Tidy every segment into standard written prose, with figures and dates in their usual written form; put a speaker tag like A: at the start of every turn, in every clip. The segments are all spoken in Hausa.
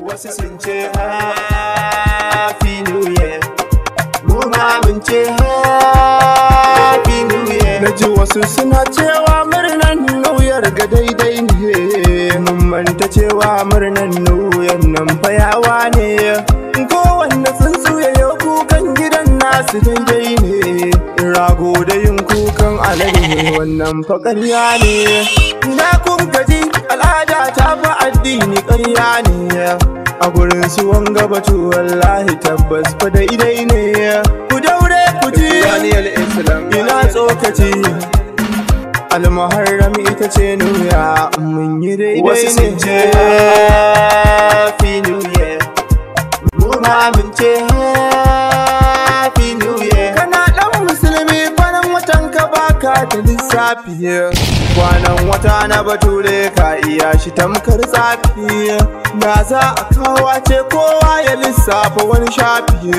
A: Wasu sun ce happy new year, mu ma mun ce happy new year. Naji wasu suna cewa murnan new year ga daidai ne, mun manta cewa murnan new year nan fayawa ne. Kowanne tsuntsu ya yi kukan gidan nasu daidai ne, rago da yin kukan alade wannan fa ƙarya ne. Ina kun gaji al'ada ta fi addini ƙarya ne, a gurin su wanga batu wallahi tabbas fa daidai ne. Ku daure ku ji ina tsokaci, Al-Muharram ita ce nuya mun yi daidai ne. Wasu sun ce happy new year, mu ma mun ce happy new year. Kana dan musulmi kwanan watan ka baka da lissafi, kwanan wata na bature ka iya shi tamkar tsafi. Da za a kawo ce kowa ya lissafa wani shafi,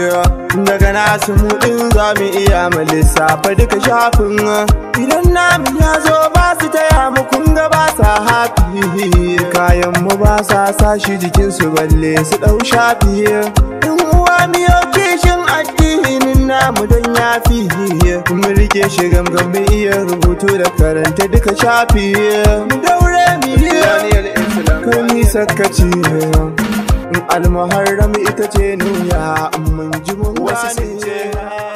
A: daga nasu mudin za mu iya mu lissafa duka shafin. Idan namu ya zo ba su taya mu kun ga ba sa hafi, kayan mu ba sa sashi jikinsu balle su dau shafi. In uwa miyo kishin addinin namu don yafi, mu rike shi gamgam mu iya rubutu da karanta duka shafi. Mu daure mu kar mi sakaci, Al-Muharram ita ce nuya mun ji mun gane.